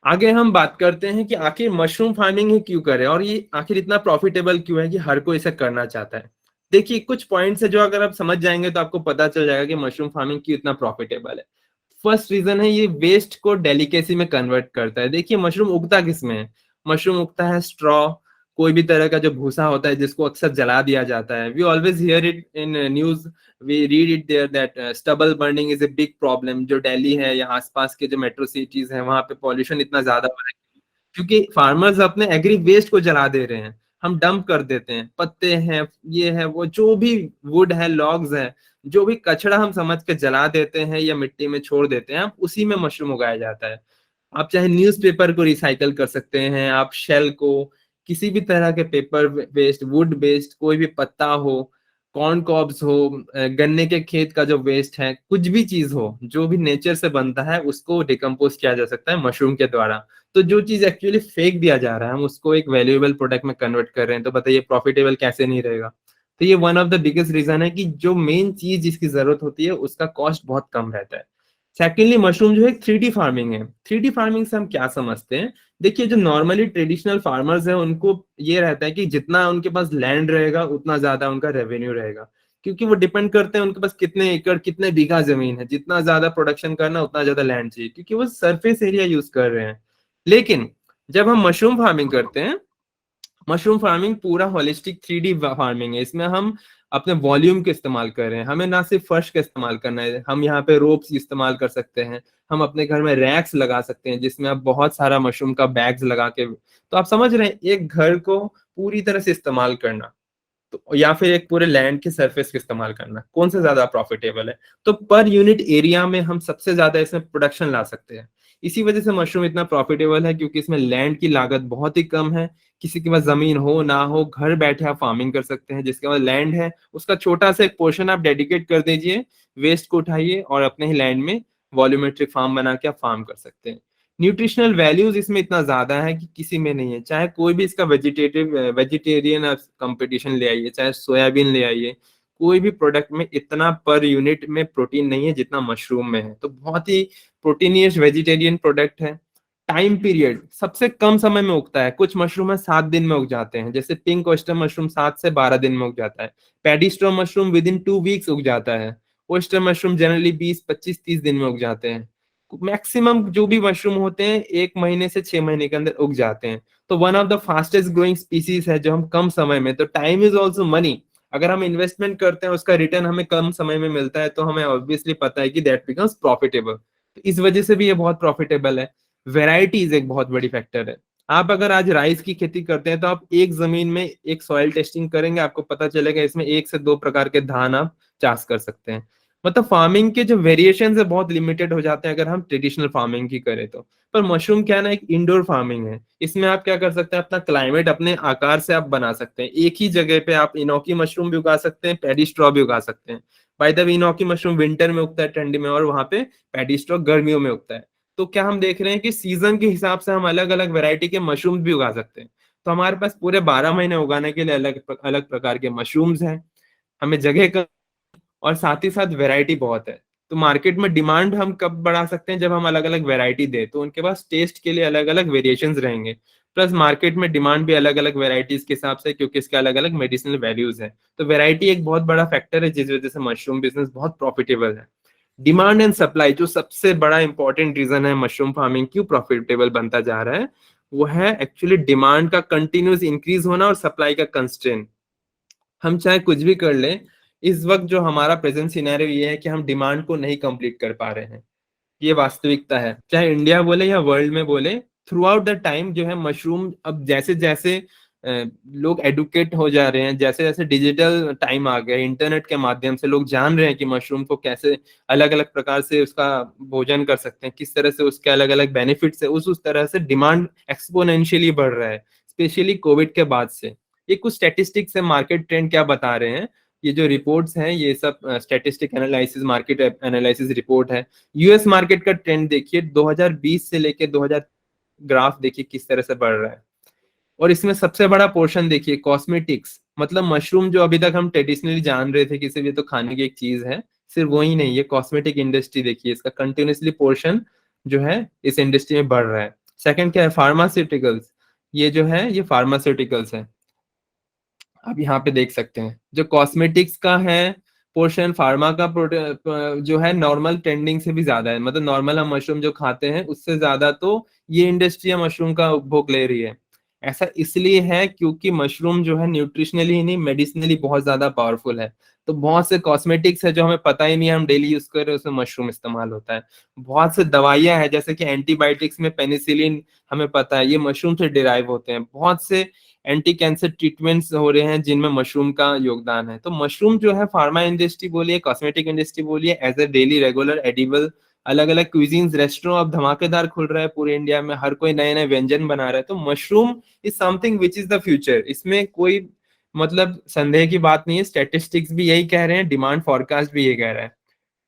आगे हम बात करते हैं कि आखिर मशरूम फार्मिंग ही क्यों करें और ये आखिर इतना प्रॉफिटेबल क्यों है कि हर कोई इसे करना चाहता है। देखिए कुछ पॉइंट्स है जो अगर आप समझ जाएंगे तो आपको पता चल जाएगा कि मशरूम फार्मिंग क्यों इतना प्रॉफिटेबल है। फर्स्ट रीजन है ये वेस्ट को डेलिकेसी में कन्वर्ट करता है। देखिए मशरूम उगता किस में है? मशरूम उगता है स्ट्रॉ, कोई भी तरह का जो भूसा होता है जिसको अक्सर जला दिया जाता है। We always hear it in news, we read it there that stubble burning is a big problem. जो दिल्ली है या आसपास के जो मेट्रो सिटीज है वहां पे पॉल्यूशन इतना ज्यादा हो रहा है क्योंकि फार्मर्स अपने एग्री वेस्ट को जला दे रहे हैं। हम डंप कर देते हैं, पत्ते हैं, ये है वो, जो भी वुड है, लॉग्स है, जो भी कचरा हम समझ के जला देते हैं या मिट्टी में छोड़ देते हैं, उसी में मशरूम उगाया जाता है। आप चाहे न्यूज़पेपर को रिसाइकल कर सकते हैं, आप शेल को, किसी भी तरह के पेपर वेस्ट, वुड वेस्ट, कोई भी पत्ता हो, कॉर्न कॉब्स हो, गन्ने के खेत का जो वेस्ट है, कुछ भी चीज हो जो भी नेचर से बनता है उसको डिकम्पोज किया जा सकता है मशरूम के द्वारा। तो जो चीज एक्चुअली फेंक दिया जा रहा है हम उसको एक वैल्यूएबल प्रोडक्ट में कन्वर्ट कर रहे हैं, तो बताइए प्रॉफिटेबल कैसे नहीं रहेगा। तो ये one of the biggest reason है कि जो मेन चीज जिसकी जरूरत होती है उसका कॉस्ट बहुत कम रहता है। सेकेंडली मशरूम जो है 3D फार्मिंग है। 3D फार्मिंग से हम क्या समझते हैं? देखिए जो नॉर्मली ट्रेडिशनल फार्मर्स हैं उनको ये रहता है कि जितना उनके पास लैंड रहेगा उतना ज्यादा उनका रेवेन्यू रहेगा, क्योंकि वो डिपेंड करते हैं उनके पास कितने एकड़, कितने बीघा जमीन है। जितना ज्यादा प्रोडक्शन करना उतना ज्यादा लैंड चाहिए क्योंकि वो सरफेस एरिया यूज कर रहे हैं। लेकिन जब हम मशरूम फार्मिंग करते हैं, मशरूम फार्मिंग पूरा होलिस्टिक 3D फार्मिंग है। इसमें हम अपने वॉल्यूम के इस्तेमाल कर रहे हैं, हमें ना सिर्फ फर्श का इस्तेमाल करना है, हम यहाँ पे रोप्स इस्तेमाल कर सकते हैं। हम अपने घर में रैक्स लगा सकते हैं जिसमें आप बहुत सारा मशरूम का बैग्स लगा के, तो आप समझ रहे हैं एक घर को पूरी तरह से इस्तेमाल करना तो, या फिर एक पूरे लैंड के सरफेस का इस्तेमाल करना, कौन सा ज्यादा प्रॉफिटेबल है? तो पर यूनिट एरिया में हम सबसे ज्यादा इसमें प्रोडक्शन ला सकते हैं। इसी वजह से मशरूम इतना प्रॉफिटेबल है क्योंकि इसमें लैंड की लागत बहुत ही कम है। किसी के पास जमीन हो ना हो, घर बैठे आप फार्मिंग कर सकते हैं। जिसके पास लैंड है उसका छोटा सा एक पोर्शन आप डेडिकेट कर दीजिए, वेस्ट को उठाइए और अपने ही लैंड में वॉल्यूमेट्रिक फार्म बना के आप फार्म कर सकते हैं। न्यूट्रिशनल वैल्यूज इसमें इतना ज्यादा है कि किसी में नहीं है। चाहे कोई भी इसका वेजिटेरियन कंपटीशन ले आइए, चाहे सोयाबीन ले आइए, कोई भी प्रोडक्ट में इतना पर यूनिट में प्रोटीन नहीं है जितना मशरूम में है। तो बहुत ही प्रोटीनियस वेजिटेरियन प्रोडक्ट है। टाइम पीरियड सबसे कम समय में उगता है। कुछ मशरूम है 7 दिन में उग जाते हैं, जैसे पिंक ऑयस्टर मशरूम 7 से 12 दिन में उग जाता है। Paddy mushroom with in 2 weeks उग जाता है। ऑयस्टर मशरूम जनरली 20, 25, 30 दिन में उग जाते हैं। मैक्सिमम जो भी मशरूम होते हैं 1 महीने से 6 महीने के अंदर उग जाते हैं। तो one of the fastest growing species है जो हम कम समय में, तो टाइम इज ऑल्सो मनी। अगर हम इन्वेस्टमेंट करते हैं उसका रिटर्न हमें कम समय में मिलता है तो हमें ऑब्वियसली पता है कि दैट बिकम्स प्रॉफिटेबल। तो इस वजह से भी ये बहुत प्रॉफिटेबल है। वेराइटीज एक बहुत बड़ी फैक्टर है। आप अगर आज राइस की खेती करते हैं तो आप एक जमीन में एक सॉइल टेस्टिंग करेंगे, आपको पता चलेगा इसमें 1 से 2 प्रकार के धान आप चाष कर सकते हैं। मतलब फार्मिंग के जो वेरिएशन है बहुत लिमिटेड हो जाते हैं अगर हम ट्रेडिशनल फार्मिंग की करें तो। पर मशरूम क्या है ना, एक इंडोर फार्मिंग है। इसमें आप क्या कर सकते हैं, अपना क्लाइमेट अपने आकार से आप बना सकते हैं। एक ही जगह पे आप इनोकी मशरूम भी उगा सकते हैं, पैडी स्ट्रॉ भी उगा सकते हैं। By the way enoki mushroom winter में उगता है ठंडी में, और वहां पे पैडी स्ट्रॉ गर्मियों में उगता है। तो क्या हम देख रहे हैं कि सीजन के हिसाब से हम अलग अलग वैरायटी के मशरूम भी उगा सकते हैं। तो हमारे पास पूरे 12 महीने उगाने के लिए अलग अलग प्रकार के मशरूम्स हैं। हमें जगह का और साथ ही साथ वैरायटी बहुत है। तो मार्केट में डिमांड हम कब बढ़ा सकते हैं, जब हम अलग अलग वैरायटी दे, तो उनके पास टेस्ट के लिए अलग अलग वेरिएशंस रहेंगे। प्लस मार्केट में डिमांड भी अलग अलग वैरायटीज के हिसाब से, क्योंकि इसके अलग अलग मेडिसिनल वैल्यूज है। तो वैरायटी एक बहुत बड़ा फैक्टर है जिस वजह से मशरूम बिजनेस बहुत प्रॉफिटेबल है। डिमांड एंड सप्लाई जो सबसे बड़ा इंपॉर्टेंट रीजन है मशरूम फार्मिंग क्यों प्रॉफिटेबल बनता जा रहा है, वो है एक्चुअली डिमांड का कंटिन्यूस इंक्रीज होना और सप्लाई का कंस्ट्रेंट। हम चाहे कुछ भी कर लें, इस वक्त जो हमारा प्रेजेंट सिनेरियो ये है कि हम डिमांड को नहीं कंप्लीट कर पा रहे हैं। ये वास्तविकता है, चाहे इंडिया बोले या वर्ल्ड में बोले। थ्रू आउट द टाइम जो है मशरूम, अब जैसे जैसे लोग एडुकेट हो जा रहे हैं, जैसे जैसे डिजिटल टाइम आ गया, इंटरनेट के माध्यम से लोग जान रहे हैं कि मशरूम को कैसे अलग अलग प्रकार से उसका भोजन कर सकते हैं, किस तरह से उसके अलग अलग बेनिफिट्स है, उस तरह से डिमांड एक्सपोनेंशियली बढ़ रहा है, स्पेशली कोविड के बाद से। ये कुछ स्टेटिस्टिक्स है, मार्केट ट्रेंड क्या बता रहे हैं। ये जो रिपोर्ट्स हैं ये सब statistic analysis, market analysis report है। यूएस मार्केट का ट्रेंड देखिए 2020 से लेके 2000, ग्राफ देखिए किस तरह से बढ़ रहा है। और इसमें सबसे बड़ा पोर्शन देखिए कॉस्मेटिक्स, मतलब मशरूम जो अभी तक हम ट्रेडिशनली जान रहे थे कि सिर्फ ये तो खाने की एक चीज है, सिर्फ वही नहीं, ये कॉस्मेटिक इंडस्ट्री देखिए इसका कंटिन्यूसली पोर्शन जो है इस इंडस्ट्री में बढ़ रहा है। सेकंड क्या है, फार्मास्यूटिकल्स। ये जो है ये फार्मास्यूटिकल्स है। आप यहाँ पे देख सकते हैं जो कॉस्मेटिक्स का है पोर्शन, फार्मा का जो है नॉर्मल ट्रेंडिंग से भी ज्यादा है, मतलब नॉर्मल हम मशरूम जो खाते हैं उससे ज्यादा तो ये इंडस्ट्री मशरूम का उपभोग ले रही है। ऐसा इसलिए है क्योंकि मशरूम जो है न्यूट्रिशनली ही नहीं मेडिसिनली बहुत ज्यादा पावरफुल है। तो बहुत से कॉस्मेटिक्स है जो हमें पता ही नहीं है, हम डेली यूज कर रहे हैं उसमें मशरूम इस्तेमाल होता है। बहुत से दवाइयां हैं जैसे कि एंटीबायोटिक्स में पेनिसिलिन, हमें पता है ये मशरूम से डिराइव होते हैं। बहुत से एंटी कैंसर ट्रीटमेंट्स हो रहे हैं जिनमें मशरूम का योगदान है। तो मशरूम जो है फार्मा इंडस्ट्री बोलिए, कॉस्मेटिक इंडस्ट्री बोलिए, as a daily regular edible, अलग अलग क्विजीन्स रेस्टोरेंट अब धमाकेदार खुल रहा है पूरे इंडिया में, हर कोई नए नए व्यंजन बना रहा है। तो mushroom is something which is the future, इसमें कोई मतलब संदेह की बात नहीं है। स्टैटिस्टिक्स भी यही कह रहे हैं, डिमांड फॉरकास्ट भी ये कह रहा है।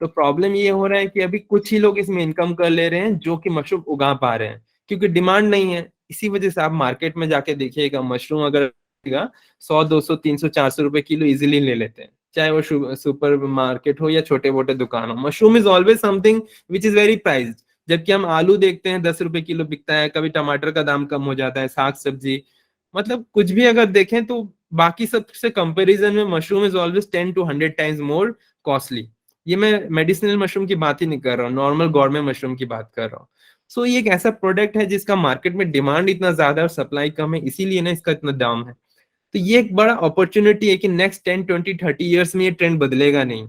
तो प्रॉब्लम ये हो रहा है कि अभी कुछ ही लोग इसमें इनकम कर ले रहे हैं जो कि मशरूम उगा पा रहे हैं, क्योंकि डिमांड नहीं है। इसी वजह से आप मार्केट में जाके देखिएगा मशरूम अगर 100 200 300 400 रुपए किलो इजिली ले लेते हैं, चाहे वो सुपर मार्केट हो या छोटे मोटे दुकान हो। Mushroom is always something which is very priced. जबकि हम आलू देखते हैं 10 रुपए किलो बिकता है, कभी टमाटर का दाम कम हो जाता है, साग सब्जी मतलब कुछ भी अगर देखें तो बाकी सबसे कंपैरिजन में mushroom is always 10 to 100 times more costly. ये मैं मेडिसिनल मशरूम की बात ही नहीं कर रहा हूँ, नॉर्मल गौरमेंट मशरूम की बात कर रहा हूँ। सो ये एक ऐसा प्रोडक्ट है जिसका मार्केट में डिमांड इतना ज्यादा है और सप्लाई कम है, इसीलिए ना इसका इतना दाम है। तो ये एक बड़ा अपॉर्चुनिटी है कि नेक्स्ट 10 20 30 ईयर्स में ये ट्रेंड बदलेगा नहीं।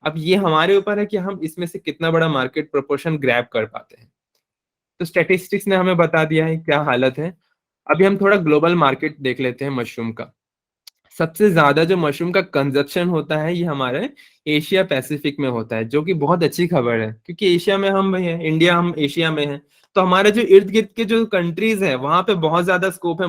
अब ये हमारे ऊपर है कि हम इसमें से कितना बड़ा मार्केट प्रोपोर्शन ग्रैब कर पाते हैं। तो स्टेटिस्टिक्स ने हमें बता दिया है क्या हालत है। अभी हम थोड़ा ग्लोबल मार्केट देख लेते हैं मशरूम का। सबसे ज्यादा जो मशरूम का कंजप्शन होता है ये हमारे एशिया पैसिफिक में होता है, जो कि बहुत अच्छी खबर है क्योंकि एशिया में हम है, इंडिया हम एशिया में है। तो हमारे जो इर्द गिर्द के जो कंट्रीज है वहां पे बहुत ज्यादा स्कोप है